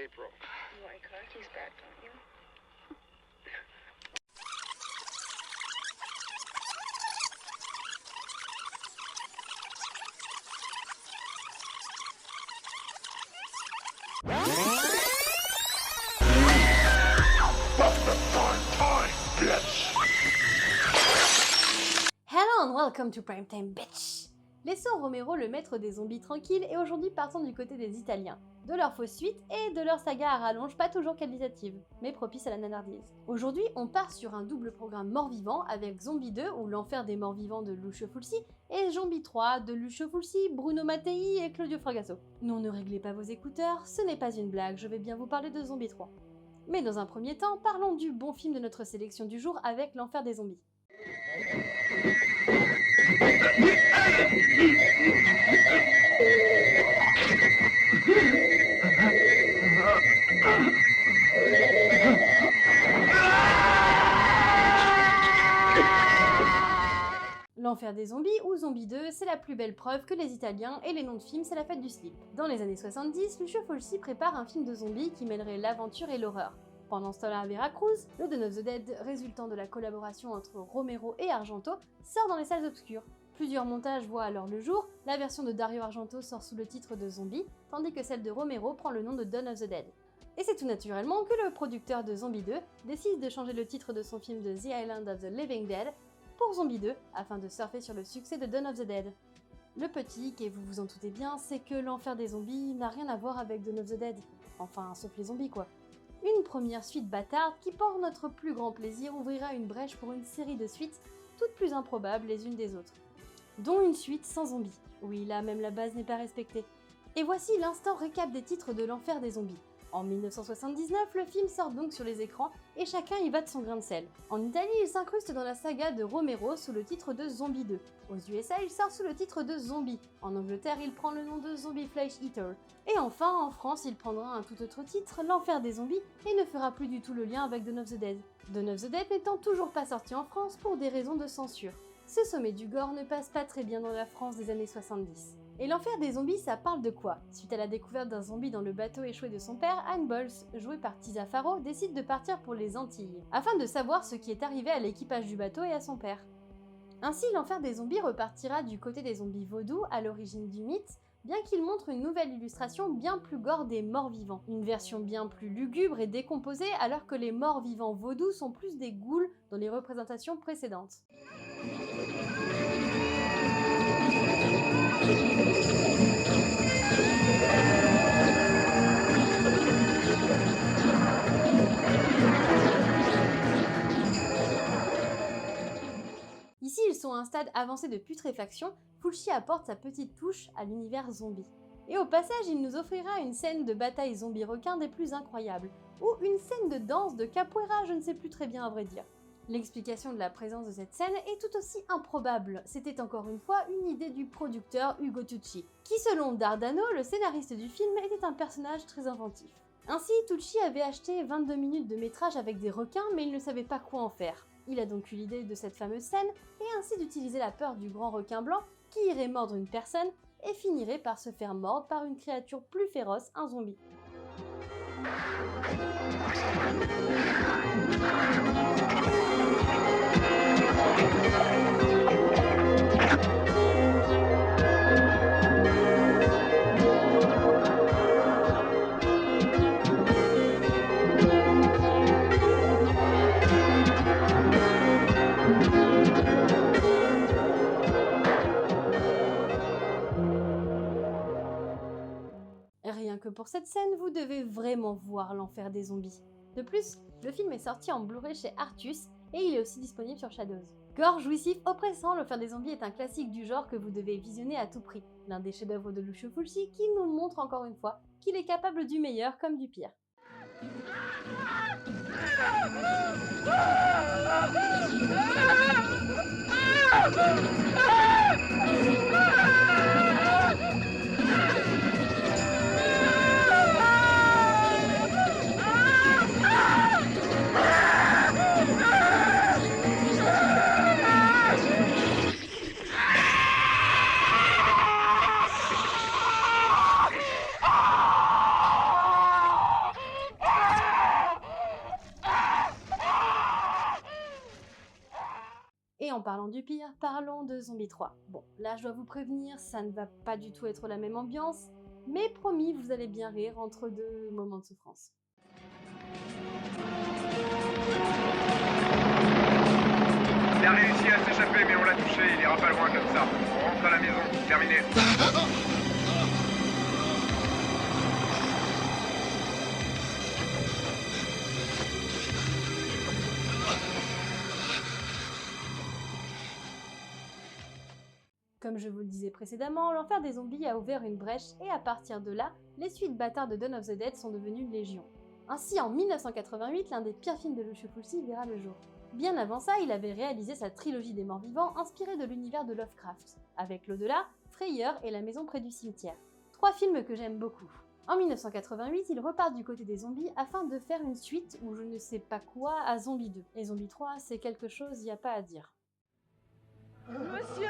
April. You like khakis back, don't you? Hello and welcome to Primetime Bitch! Laissons Romero le maître des zombies tranquille et aujourd'hui partons du côté des Italiens, de leur fausse suite et de leur saga à rallonge pas toujours qualitative, mais propice à la nanardise. Aujourd'hui, on part sur un double programme mort-vivant avec Zombie 2 ou l'enfer des morts-vivants de Lucio Fulci et Zombie 3 de Lucio Fulci, Bruno Mattei et Claudio Fragasso. Non, ne réglez pas vos écouteurs, ce n'est pas une blague, je vais bien vous parler de Zombie 3. Mais dans un premier temps, parlons du bon film de notre sélection du jour avec l'enfer des zombies. L'enfer des zombies ou Zombie 2, c'est la plus belle preuve que les Italiens et les noms de films, c'est la fête du slip. Dans les années 70, Lucio Fulci prépare un film de zombies qui mêlerait l'aventure et l'horreur. Pendant ce temps-là à Veracruz, le Dawn of the Dead, résultant de la collaboration entre Romero et Argento, sort dans les salles obscures. Plusieurs montages voient alors le jour, la version de Dario Argento sort sous le titre de Zombie, tandis que celle de Romero prend le nom de Dawn of the Dead. Et c'est tout naturellement que le producteur de Zombie 2 décide de changer le titre de son film de The Island of the Living Dead pour Zombie 2, afin de surfer sur le succès de Dawn of the Dead. Le petit, et vous vous en doutez bien, c'est que l'enfer des zombies n'a rien à voir avec Dawn of the Dead. Enfin, sauf les zombies quoi. Une première suite bâtarde qui, pour notre plus grand plaisir, ouvrira une brèche pour une série de suites, toutes plus improbables les unes des autres. Dont une suite sans zombies. Oui, là même la base n'est pas respectée. Et voici l'instant récap des titres de l'enfer des zombies. En 1979, le film sort donc sur les écrans et chacun y va de son grain de sel. En Italie, il s'incruste dans la saga de Romero sous le titre de Zombie 2. Aux USA, il sort sous le titre de Zombie. En Angleterre, il prend le nom de Zombie Flesh Eater. Et enfin, en France, il prendra un tout autre titre, l'enfer des zombies, et ne fera plus du tout le lien avec Dawn of the Dead. Dawn of the Dead n'étant toujours pas sorti en France pour des raisons de censure. Ce sommet du gore ne passe pas très bien dans la France des années 70. Et l'enfer des zombies, ça parle de quoi? Suite à la découverte d'un zombie dans le bateau échoué de son père, Anne Boles, jouée par Tisa Farrow, décide de partir pour les Antilles, afin de savoir ce qui est arrivé à l'équipage du bateau et à son père. Ainsi, l'enfer des zombies repartira du côté des zombies vaudous, à l'origine du mythe, bien qu'il montre une nouvelle illustration bien plus gore des morts vivants. Une version bien plus lugubre et décomposée, alors que les morts vivants vaudous sont plus des ghouls dans les représentations précédentes. Ici, ils sont à un stade avancé de putréfaction, Fulci apporte sa petite touche à l'univers zombie. Et au passage, il nous offrira une scène de bataille zombie-requin des plus incroyables, ou une scène de danse de capoeira, je ne sais plus très bien à vrai dire. L'explication de la présence de cette scène est tout aussi improbable, c'était encore une fois une idée du producteur Ugo Tucci, qui selon Dardano, le scénariste du film, était un personnage très inventif. Ainsi, Tucci avait acheté 22 minutes de métrage avec des requins, mais il ne savait pas quoi en faire. Il a donc eu l'idée de cette fameuse scène, et ainsi d'utiliser la peur du grand requin blanc, qui irait mordre une personne, et finirait par se faire mordre par une créature plus féroce, un zombie. Rien que pour cette scène, vous devez vraiment voir l'enfer des zombies. De plus, le film est sorti en Blu-ray chez Artus et il est aussi disponible sur Shadows. Gore, jouissif, oppressant, l'enfer des zombies est un classique du genre que vous devez visionner à tout prix. L'un des chefs-d'œuvre de Lucio Fulci qui nous montre encore une fois qu'il est capable du meilleur comme du pire. en parlant du pire, parlons de Zombie 3. Bon, là je dois vous prévenir, ça ne va pas du tout être la même ambiance, mais promis, vous allez bien rire entre deux moments de souffrance. Il a réussi à s'échapper, mais on l'a touché, il ira pas loin comme ça. On rentre à la maison, terminé. Comme je vous le disais précédemment, l'enfer des zombies a ouvert une brèche et à partir de là, les suites bâtards de Dawn of the Dead sont devenues légion. Ainsi, en 1988, l'un des pires films de Lucio Fulci verra le jour. Bien avant ça, il avait réalisé sa trilogie des morts vivants inspirée de l'univers de Lovecraft, avec l'au-delà, Frayeur et La maison près du cimetière. 3 films que j'aime beaucoup. En 1988, il repart du côté des zombies afin de faire une suite ou je ne sais pas quoi à Zombie 2. Et Zombie 3, c'est quelque chose, y a pas à dire. Monsieur!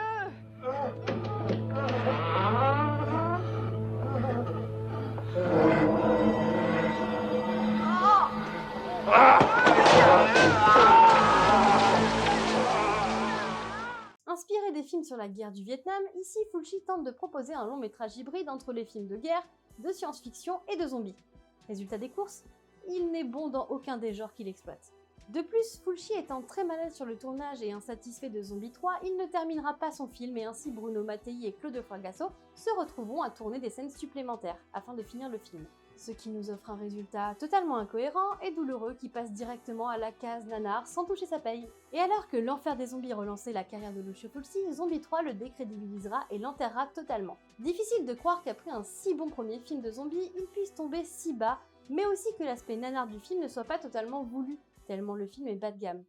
Inspiré des films sur la guerre du Vietnam, ici Fulci tente de proposer un long métrage hybride entre les films de guerre, de science-fiction et de zombies. Résultat des courses, il n'est bon dans aucun des genres qu'il exploite. De plus, Fulci étant très malade sur le tournage et insatisfait de Zombie 3, il ne terminera pas son film et ainsi Bruno Mattei et Claude Fragasso se retrouveront à tourner des scènes supplémentaires afin de finir le film. Ce qui nous offre un résultat totalement incohérent et douloureux qui passe directement à la case nanar sans toucher sa paye. Et alors que l'enfer des zombies relançait la carrière de Lucio Fulci, Zombie 3 le décrédibilisera et l'enterrera totalement. Difficile de croire qu'après un si bon premier film de zombies, il puisse tomber si bas, mais aussi que l'aspect nanar du film ne soit pas totalement voulu, tellement le film est bas de gamme.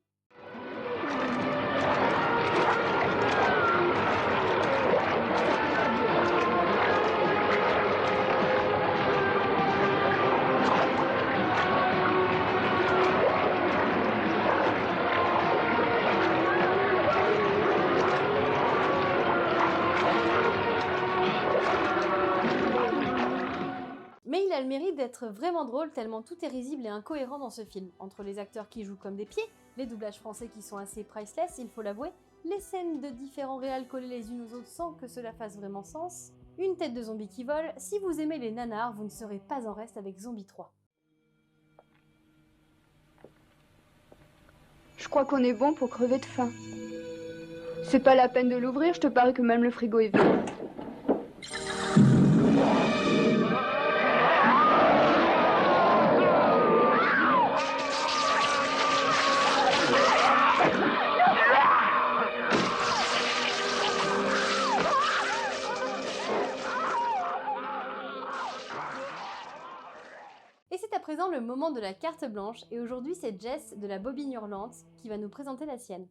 Mais il a le mérite d'être vraiment drôle tellement tout est risible et incohérent dans ce film, entre les acteurs qui jouent comme des pieds, les doublages français qui sont assez priceless, il faut l'avouer, les scènes de différents réals collées les unes aux autres sans que cela fasse vraiment sens, une tête de zombie qui vole, si vous aimez les nanars, vous ne serez pas en reste avec Zombie 3. Je crois qu'on est bon pour crever de faim. C'est pas la peine de l'ouvrir, je te parie que même le frigo est vide. Et c'est à présent le moment de la carte blanche, et aujourd'hui c'est Jess de la Bobine Hurlante qui va nous présenter la sienne.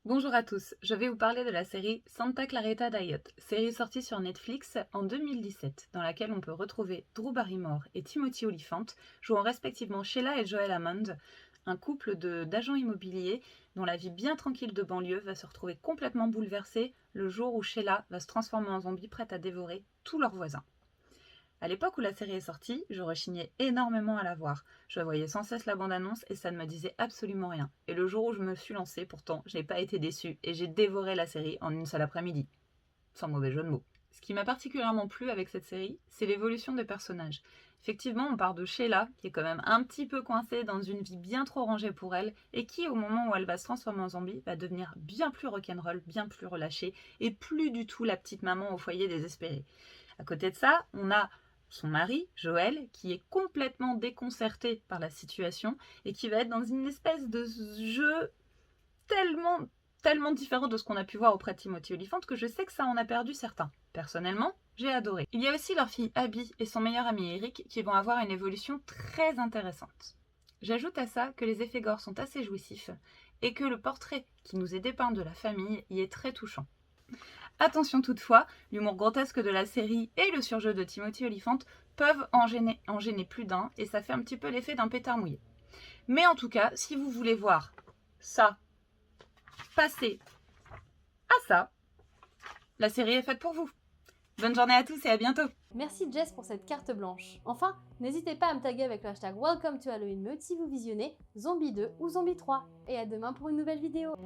Bonjour à tous, je vais vous parler de la série Santa Clarita Diet, série sortie sur Netflix en 2017, dans laquelle on peut retrouver Drew Barrymore et Timothy Olyphant, jouant respectivement Sheila et Joel Hammond, un couple d'agents immobiliers dont la vie bien tranquille de banlieue va se retrouver complètement bouleversée le jour où Sheila va se transformer en zombie prête à dévorer tous leurs voisins. À l'époque où la série est sortie, je rechignais énormément à la voir. Je voyais sans cesse la bande-annonce et ça ne me disait absolument rien. Et le jour où je me suis lancée, pourtant, je n'ai pas été déçue et j'ai dévoré la série en une seule après-midi. Sans mauvais jeu de mots. Ce qui m'a particulièrement plu avec cette série, c'est l'évolution des personnages. Effectivement, on part de Sheila, qui est quand même un petit peu coincée dans une vie bien trop rangée pour elle, et qui, au moment où elle va se transformer en zombie, va devenir bien plus rock'n'roll, bien plus relâchée, et plus du tout la petite maman au foyer désespérée. À côté de ça, on a son mari, Joel, qui est complètement déconcerté par la situation et qui va être dans une espèce de jeu tellement différent de ce qu'on a pu voir auprès de Timothy Olyphant que je sais que ça en a perdu certains. Personnellement, j'ai adoré. Il y a aussi leur fille Abby et son meilleur ami Eric qui vont avoir une évolution très intéressante. J'ajoute à ça que les effets gore sont assez jouissifs et que le portrait qui nous est dépeint de la famille y est très touchant. Attention toutefois, l'humour grotesque de la série et le surjeu de Timothy Olyphant peuvent en gêner plus d'un et ça fait un petit peu l'effet d'un pétard mouillé. Mais en tout cas, si vous voulez voir ça passer à ça, la série est faite pour vous. Bonne journée à tous et à bientôt. Merci Jess pour cette carte blanche. Enfin, n'hésitez pas à me taguer avec le hashtag Welcome to Halloween Meute si vous visionnez Zombie 2 ou Zombie 3. Et à demain pour une nouvelle vidéo.